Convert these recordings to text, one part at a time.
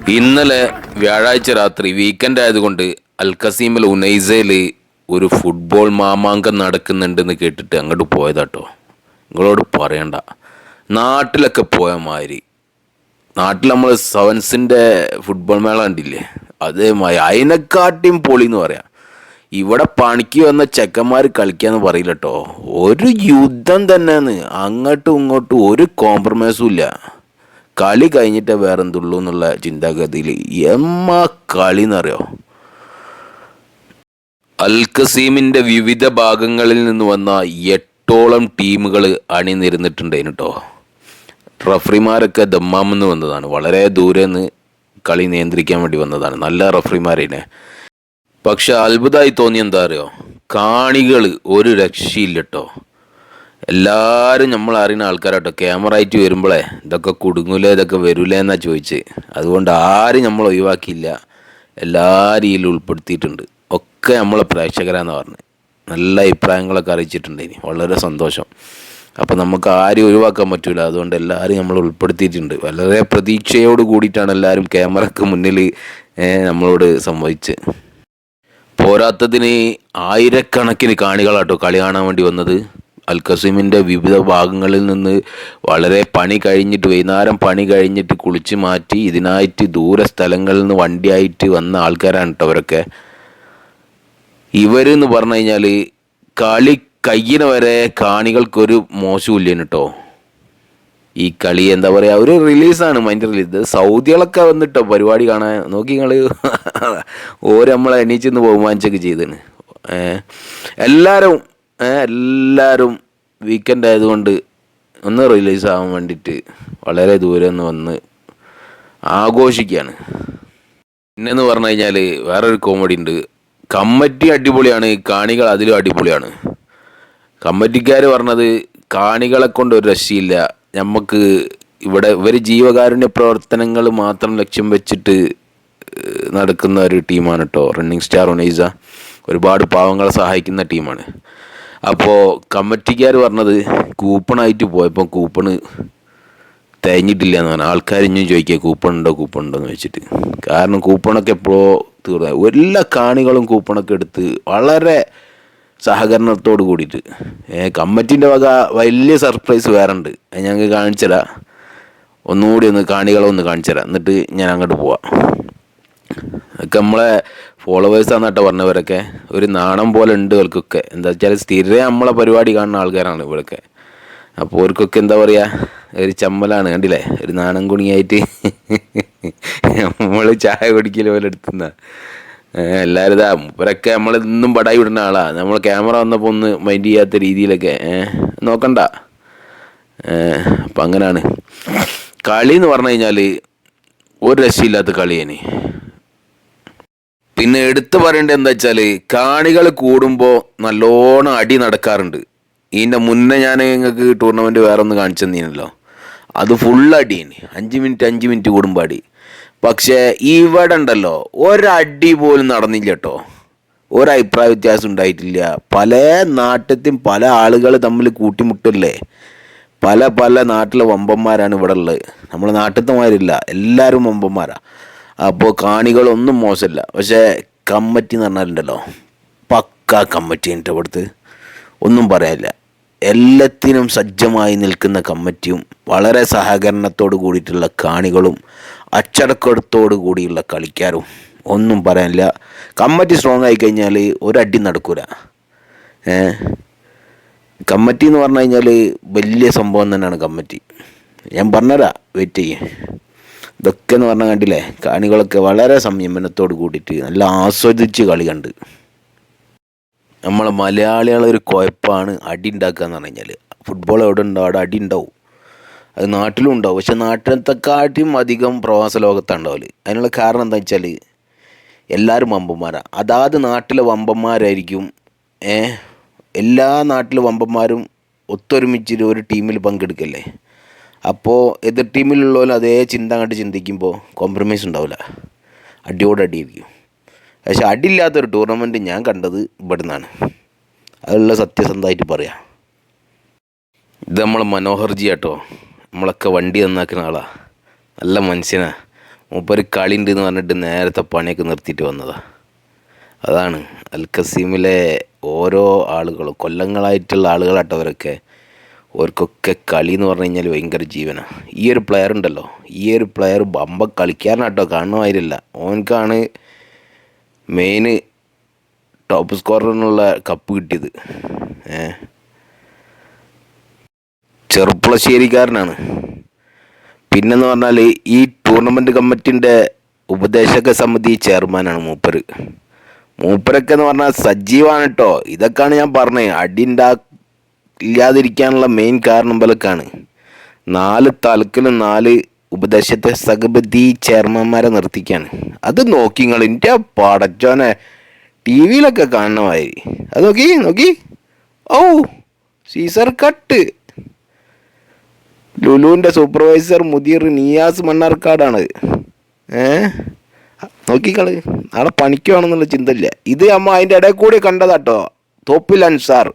ഇന്നലെ വ്യാഴാഴ്ച രാത്രി വീക്കെൻഡ് ആയതുകൊണ്ട് അൽക്കസീമിൽ ഉനൈസയിൽ ഒരു ഫുട്ബോൾ മാമാങ്കം നടക്കുന്നുണ്ടെന്ന് കേട്ടിട്ട് അങ്ങോട്ട് പോയതാട്ടോ. നിങ്ങളോട് പറയണ്ട, നാട്ടിലൊക്കെ പോയ മാതിരി. നാട്ടിൽ നമ്മൾ സെവൻസിൻ്റെ ഫുട്ബോൾ മേള കണ്ടില്ലേ, അതേമാതിരി അതിനെക്കാട്ടിയും പൊളി എന്ന് പറയാം. ഇവിടെ പണിക്ക് വന്ന ചെക്കന്മാർ കളിക്കാന്ന് പറയില്ല കേട്ടോ, ഒരു യുദ്ധം തന്നെയാണ്. അങ്ങോട്ടും ഇങ്ങോട്ടും ഒരു കോംപ്രമൈസും ഇല്ല. കളി കഴിഞ്ഞിട്ടേ വേറെ എന്തുള്ളൂ എന്നുള്ള ചിന്താഗതിയിൽ കളി എന്നറിയോ. അൽക്കസീമിൻ്റെ വിവിധ ഭാഗങ്ങളിൽ നിന്ന് വന്ന 8ഓളം ടീമുകൾ അണിനിരന്നിട്ടുണ്ടായിരുന്നു കേട്ടോ. റഫറിമാരൊക്കെ ദമ്മാമെന്ന് വന്നതാണ്, വളരെ ദൂരെ നിന്ന് കളി നിയന്ത്രിക്കാൻ വേണ്ടി വന്നതാണ്, നല്ല റഫറിമാരേനെ. പക്ഷെ അത്ഭുതമായി തോന്നി എന്താ അറിയോ, കാണികൾ ഒരു രക്ഷയില്ല കേട്ടോ. എല്ലാവരും നമ്മൾ അറിയുന്ന ആൾക്കാരാട്ടോ. ക്യാമറ ആയിട്ട് വരുമ്പോഴേ ഇതൊക്കെ കുടുങ്ങൂലേ, ഇതൊക്കെ വരൂലേ എന്നാണ് ചോദിച്ച്. അതുകൊണ്ട് ആരും നമ്മൾ ഒഴിവാക്കിയില്ല, എല്ലാവരും ഇതിൽ ഉൾപ്പെടുത്തിയിട്ടുണ്ട്. ഒക്കെ നമ്മളെ പ്രേക്ഷകരാന്ന് പറഞ്ഞ് നല്ല അഭിപ്രായങ്ങളൊക്കെ അറിയിച്ചിട്ടുണ്ട്. വളരെ സന്തോഷം. അപ്പോൾ നമുക്ക് ആരും ഒഴിവാക്കാൻ പറ്റില്ല, അതുകൊണ്ട് എല്ലാവരും നമ്മൾ ഉൾപ്പെടുത്തിയിട്ടുണ്ട്. വളരെ പ്രതീക്ഷയോട് കൂടിയിട്ടാണ് എല്ലാവരും ക്യാമറയ്ക്ക് മുന്നിൽ നമ്മളോട് സംവദിച്ച്. പോരാത്തതിന് ആയിരക്കണക്കിന് കാണികളാട്ടോ കളി കാണാൻ വേണ്ടി വന്നത്. അൽക്കസീമിൻ്റെ വിവിധ ഭാഗങ്ങളിൽ നിന്ന് വളരെ പണി കഴിഞ്ഞിട്ട്, വൈകുന്നേരം പണി കഴിഞ്ഞിട്ട് കുളിച്ച് മാറ്റി ഇതിനായിട്ട് ദൂര സ്ഥലങ്ങളിൽ നിന്ന് വണ്ടിയായിട്ട് വന്ന ആൾക്കാരാണ് കേട്ടോ അവരൊക്കെ. ഇവരെന്ന് പറഞ്ഞു കഴിഞ്ഞാൽ കളി കയ്യിന് വരെ കാണികൾക്കൊരു മോശമില്ല കേട്ടോ. ഈ കളി എന്താ പറയുക, ഒരു റിലീസാണ്, മൈൻഡ് റിലീസ്. സൗദികളൊക്കെ വന്നിട്ടോ പരിപാടി കാണാൻ. നോക്കി നിങ്ങൾ, ഓരോ നമ്മളെ എണീച്ചെന്ന് ബഹുമാനിച്ചൊക്കെ ചെയ്താണ്. എല്ലാവരും വീക്കെൻഡ് ആയതുകൊണ്ട് ഒന്ന് റിലീസാകാൻ വേണ്ടിയിട്ട് വളരെ ദൂരെ നിന്ന് വന്ന് ആഘോഷിക്കുകയാണ്. പിന്നെന്ന് പറഞ്ഞു കഴിഞ്ഞാൽ വേറൊരു കോമഡി ഉണ്ട്. കമ്മിറ്റി അടിപൊളിയാണ്, കാണികൾ അതിലും അടിപൊളിയാണ്. കമ്മിറ്റിക്കാർ പറഞ്ഞത് കാണികളെ കൊണ്ട് ഒരു രക്ഷയില്ല, നമുക്ക് ഇവിടെ ഇവർ ജീവകാരുണ്യ പ്രവർത്തനങ്ങൾ മാത്രം ലക്ഷ്യം വെച്ചിട്ട് നടക്കുന്ന ഒരു ടീമാണ് കേട്ടോ റണ്ണിങ് സ്റ്റാർ ഉനൈസ. ഒരുപാട് പാവങ്ങളെ സഹായിക്കുന്ന ടീമാണ്. അപ്പോൾ കമ്മിറ്റിക്കാർ പറഞ്ഞത് കൂപ്പണായിട്ട് പോയപ്പോൾ കൂപ്പണ് തികഞ്ഞിട്ടില്ല എന്ന് പറഞ്ഞാൽ ആൾക്കാർ ഇനിയും ചോദിക്കുക കൂപ്പൺ ഉണ്ടോ എന്ന് വെച്ചിട്ട്. കാരണം കൂപ്പണൊക്കെ എപ്പോഴോ തീർന്നു. എല്ലാ കാണികളും കൂപ്പണൊക്കെ എടുത്ത് വളരെ സഹകരണത്തോട് കൂടിയിട്ട്. കമ്മിറ്റീൻ്റെ വക വലിയ സർപ്രൈസ് വേറെ ഉണ്ട്, അത് ഞങ്ങൾക്ക് കാണിച്ചുതരാം. ഒന്നുകൂടി കാണികളെ കാണിച്ചു തരാം, എന്നിട്ട് ഞാൻ അങ്ങോട്ട് പോവാം. ഒക്കെ നമ്മളെ ഫോളോവേഴ്സാന്ന് കേട്ടോ പറഞ്ഞവരൊക്കെ. ഒരു നാണം പോലെ ഉണ്ട് ഇവർക്കൊക്കെ. എന്താ വെച്ചാൽ സ്ഥിരം നമ്മളെ പരിപാടി കാണുന്ന ആൾക്കാരാണ് ഇവരൊക്കെ. അപ്പോൾ അവർക്കൊക്കെ എന്താ പറയുക, ഒരു ചമ്മലാണ്, കണ്ടില്ലേ, ഒരു നാണം കുണിയായിട്ട് നമ്മൾ ചായ കുടിക്കൽ പോലെ എടുത്തുന്ന എല്ലാവരും ഇതാ. ഇവരൊക്കെ നമ്മളിന്നും പടായി വിടുന്ന ആളാണ്. നമ്മൾ ക്യാമറ വന്നപ്പോൾ ഒന്ന് മൈൻഡ് ചെയ്യാത്ത രീതിയിലൊക്കെ നോക്കണ്ട. അപ്പം അങ്ങനെയാണ് കളി എന്ന് പറഞ്ഞു കഴിഞ്ഞാൽ ഒരു രക്ഷയില്ലാത്ത കളിയാണ്. പിന്നെ എടുത്തു പറയേണ്ടത് എന്താ വെച്ചാൽ കാണികൾ കൂടുമ്പോൾ നല്ലോണം അടി നടക്കാറുണ്ട്. ഇതിൻ്റെ മുന്നേ ഞാൻ നിങ്ങൾക്ക് ടൂർണമെൻറ്റ് വേറെ ഒന്ന് കാണിച്ചു തന്നീനല്ലോ, അത് ഫുൾ അടിയാണ്. 5 മിനിറ്റ് കൂടുമ്പോൾ അടി. പക്ഷേ ഇവിടെ ഉണ്ടല്ലോ, ഒരടി പോലും നടന്നില്ല കേട്ടോ. ഒരഭിപ്രായ വ്യത്യാസം ഉണ്ടായിട്ടില്ല. പല നാട്ടിലത്തെയും പല ആളുകൾ തമ്മിൽ കൂട്ടിമുട്ടല്ലേ. പല നാട്ടിലെ വമ്പന്മാരാണ് ഇവിടെ ഉള്ളത്. നമ്മുടെ നാട്ടിലത്തെ മാതിരില്ല, എല്ലാവരും വമ്പന്മാരാണ്. അപ്പോൾ കാണികളൊന്നും മോശമില്ല. പക്ഷേ കമ്മിറ്റി എന്ന് പറഞ്ഞാലുണ്ടല്ലോ, പക്ക കമ്മിറ്റി ഉണ്ട് ഇവിടുത്തെ, ഒന്നും പറയാനില്ല. എല്ലാത്തിനും സജ്ജമായി നിൽക്കുന്ന കമ്മിറ്റിയും വളരെ സഹകരണത്തോട് കൂടിയിട്ടുള്ള കാണികളും അച്ചടക്കത്തോടു കൂടിയുള്ള കളിക്കാരും, ഒന്നും പറയാനില്ല. കമ്മിറ്റി സ്ട്രോങ് ആയി കഴിഞ്ഞാൽ ഒരടി നടക്കൂല. കമ്മിറ്റി എന്ന് പറഞ്ഞു കഴിഞ്ഞാൽ വലിയ സംഭവം തന്നെയാണ് കമ്മിറ്റി. ഞാൻ പറഞ്ഞുതരാം, വെയിറ്റ് ചെയ്യേ. ഇതൊക്കെ എന്ന് പറഞ്ഞാൽ കണ്ടില്ലേ, കാണികളൊക്കെ വളരെ സംയമനത്തോട് കൂടിയിട്ട് നല്ല ആസ്വദിച്ച് കളി കണ്ട്. നമ്മളെ മലയാളികളൊരു കുഴപ്പമാണ് അടി ഉണ്ടാക്കുക എന്ന് പറഞ്ഞു കഴിഞ്ഞാൽ. ഫുട്ബോൾ എവിടെ ഉണ്ടാവും അവിടെ അടി ഉണ്ടാവും, അത് നാട്ടിലും ഉണ്ടാവും. പക്ഷെ നാട്ടിലത്തെക്കാട്ടിയും അധികം പ്രവാസ ലോകത്താണ് ഉണ്ടാവില്ല. അതിനുള്ള കാരണം എന്താ വെച്ചാൽ എല്ലാവരും വമ്പന്മാരാണ്. അതാത് നാട്ടിലെ വമ്പന്മാരായിരിക്കും. എല്ലാ നാട്ടിലെ വമ്പന്മാരും ഒത്തൊരുമിച്ച് ഒരു ടീമിൽ പങ്കെടുക്കല്ലേ. അപ്പോൾ എതിർ ടീമിലുള്ളവരും അതേ ചിന്ത കണ്ട് ചിന്തിക്കുമ്പോൾ കോംപ്രമൈസ് ഉണ്ടാവില്ല, അടിയോട് അടിയായിരിക്കും. പക്ഷെ അടിയില്ലാത്തൊരു ടൂർണമെൻറ്റ് ഞാൻ കണ്ടത് ഇവിടെ നിന്നാണ്. അതുള്ള സത്യസന്ധമായിട്ട് പറയാം. ഇത് നമ്മളെ മനോഹർജി കേട്ടോ, നമ്മളൊക്കെ വണ്ടി നന്നാക്കുന്ന ആളാണ്, നല്ല മനുഷ്യനാണ്. മൂപ്പര് കളി ഉണ്ട് എന്ന് പറഞ്ഞിട്ട് നേരത്തെ പണിയൊക്കെ നിർത്തിയിട്ട് വന്നതാണ്. അതാണ് അൽ ഖസീമിലെ ഓരോ ആളുകളും കൊല്ലങ്ങളായിട്ടുള്ള ആളുകളാട്ടോ അവരൊക്കെ. ഓർക്കൊക്കെ കളി എന്ന് പറഞ്ഞു കഴിഞ്ഞാൽ ഭയങ്കര ജീവനാണ്. ഈ ഒരു പ്ലെയർ ഉണ്ടല്ലോ, ഈ ഒരു പ്ലെയർ ബമ്പ കളിക്കാരനാട്ടോ, കാണുമായിരുന്നില്ല. ഓനക്കാണ് മെയിൻ ടോപ്പ് സ്കോററിനുള്ള കപ്പ് കിട്ടിയത്. ചെറുപ്പുളശ്ശേരിക്കാരനാണ്. പിന്നെന്ന് പറഞ്ഞാൽ ഈ ടൂർണമെൻറ്റ് കമ്മിറ്റിൻ്റെ ഉപദേശക സമിതി ചെയർമാനാണ് മൂപ്പരൊക്കെ എന്ന് പറഞ്ഞാൽ സജീവമാണ് കേട്ടോ. ഇതൊക്കെയാണ് ഞാൻ പറഞ്ഞത്, ഇല്ലാതിരിക്കാനുള്ള മെയിൻ കാരണം പോലൊക്കെയാണ്. 4 താലൂക്കിലും 4 ഉപദേശത്തെ സമിതി ചെയർമാന്മാരെ നിർത്തിക്കാണ്. അത് നോക്കി നിങ്ങൾ, എൻ്റെ പടച്ചോനെ, ടി വിയിലൊക്കെ കാണണമായി. അത് നോക്കി ഓ സീസർ കട്ട്. ലുലുവിൻ്റെ സൂപ്പർവൈസർ മുദീർ നിയാസ് മണ്ണാർക്കാടാണ്. നോക്കിക്കള്, നാളെ പണിക്ക് വേണമെന്നുള്ള ചിന്തയില്ല. ഇത് അമ്മ അതിൻ്റെ ഇടയിൽ കൂടി കണ്ടതാട്ടോ. തോപ്പിൽ അൻസാർ,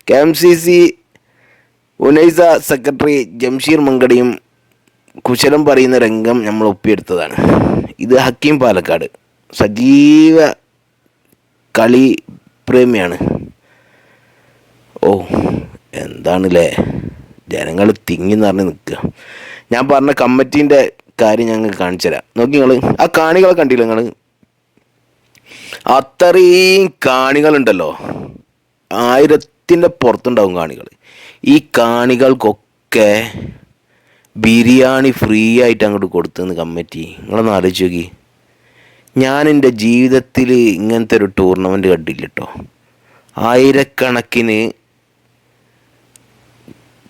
KMCC ഉനൈസ സെക്രട്ടറി ജംഷീർ മങ്കടിയും കുശലം പറയുന്ന രംഗം നമ്മൾ ഒപ്പിയെടുത്തതാണ്. ഇത് ഹക്കീം പാലക്കാട് സജീവ കളി പ്രേമിയാണ്. ഓ എന്താണല്ലേ, ജനങ്ങൾ തിങ്ങി നിറഞ്ഞ് നിൽക്കുക. ഞാൻ പറഞ്ഞ കമ്മിറ്റീൻ്റെ കാര്യം ഞങ്ങൾക്ക് കാണിച്ചു തരാം. നോക്കി നിങ്ങൾ, ആ കാണികളെ കണ്ടില്ല നിങ്ങൾ? അത്രയും കാണികളുണ്ടല്ലോ, 1000ൻ്റെ പുറത്തുണ്ടാവും കാണികൾ. ഈ കാണികൾക്കൊക്കെ ബിരിയാണി ഫ്രീ ആയിട്ട് അങ്ങോട്ട് കൊടുത്തെന്ന് കമ്മിറ്റി. നിങ്ങളൊന്ന് ആലോചിച്ച് നോക്കി. ഞാൻ എൻ്റെ ജീവിതത്തിൽ ഇങ്ങനത്തെ ഒരു ടൂർണമെൻറ്റ് കണ്ടില്ല കേട്ടോ. ആയിരക്കണക്കിന്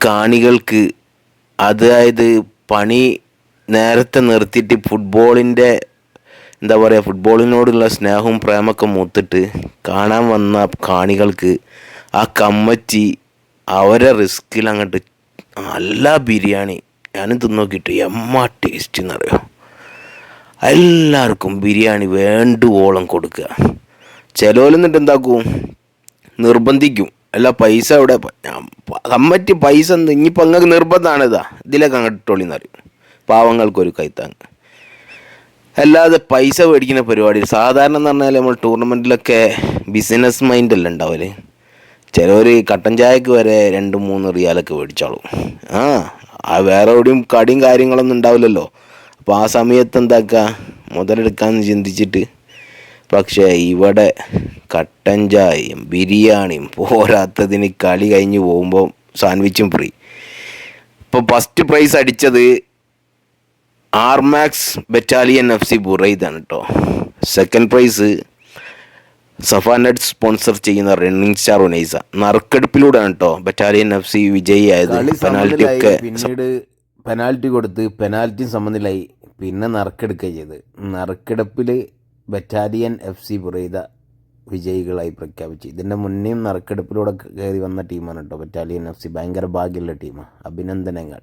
കാണികൾക്ക്, അതായത് പണി നേരത്തെ നിർത്തിയിട്ട് ഫുട്ബോളിൻ്റെ എന്താ പറയുക, ഫുട്ബോളിനോടുള്ള സ്നേഹവും പ്രേമൊക്കെ മൂത്തിട്ട് കാണാൻ വന്ന കാണികൾക്ക് ആ കമ്മിറ്റി അവരെ റിസ്കിൽ അങ്ങോട്ട് നല്ല ബിരിയാണി, ഞാനും തിന്നോക്കിയിട്ട് ടേസ്റ്റ് എന്നറിയോ. എല്ലാവർക്കും ബിരിയാണി വേണ്ടുവോളം കൊടുക്കുക. ചിലവരെന്നിട്ട് എന്താക്കും, നിർബന്ധിക്കും. അല്ല പൈസ ഇവിടെ കമ്മിറ്റി പൈസ ഇനിയിപ്പോൾ അങ്ങക്ക് നിർബന്ധമാണ്, ഇതിലേക്ക് അങ്ങോട്ട് ഇട്ടോളിന്ന് പറയും. പാവങ്ങൾക്കൊരു കൈത്താങ്. അല്ലാതെ പൈസ മേടിക്കുന്ന പരിപാടി സാധാരണ എന്ന് പറഞ്ഞാൽ നമ്മൾ ടൂർണമെൻറ്റിലൊക്കെ ബിസിനസ് മൈൻഡല്ല ഉണ്ടാവല്. ചിലവർ കട്ടൻ ചായക്ക് വരെ 2-3 റിയാലൊക്കെ മേടിച്ചോളും. വേറെ എവിടെയും കടിയും കാര്യങ്ങളൊന്നും ഉണ്ടാവില്ലല്ലോ. അപ്പോൾ ആ സമയത്ത് എന്താക്കുക, മുതലെടുക്കാമെന്ന് ചിന്തിച്ചിട്ട്. പക്ഷേ ഇവിടെ കട്ടൻ ചായയും ബിരിയാണിയും പോരാത്തതിന് കളി കഴിഞ്ഞ് പോകുമ്പോൾ സാൻഡ്വിച്ചും ഫ്രീ. ഇപ്പോൾ ഫസ്റ്റ് പ്രൈസ് അടിച്ചത് ആർമാക്സ് ബറ്റാലിയൻ FC ബുറൈദാണ് കേട്ടോ. സെക്കൻഡ് പ്രൈസ് സഫാനറ്റ് സ്പോൺസർ ചെയ്യുന്ന റണ്ണിങ് സ്റ്റാർ ഉനൈസ. നറുക്കെടുപ്പിലൂടെയാണ് കേട്ടോ ബറ്റാലിയൻ FC വിജയിയായത്. പെനാൽറ്റി ഒക്കെ പിന്നീട് പെനാൽറ്റി കൊടുത്ത് പെനാൽറ്റി സമനിലായി. പിന്നെ നറുക്കെടുക്കുക ചെയ്ത്. നറുക്കെടുപ്പിൽ ബറ്റാലിയൻ FC ബുറൈദ വിജയികളായി പ്രഖ്യാപിച്ചു. ഇതിൻ്റെ മുന്നേയും നറുക്കെടുപ്പിലൂടെ കയറി വന്ന ടീമാണ് കേട്ടോ ബറ്റാലിയൻ FC. ഭയങ്കര ഭാഗ്യമുള്ള ടീമാണ്. അഭിനന്ദനങ്ങൾ.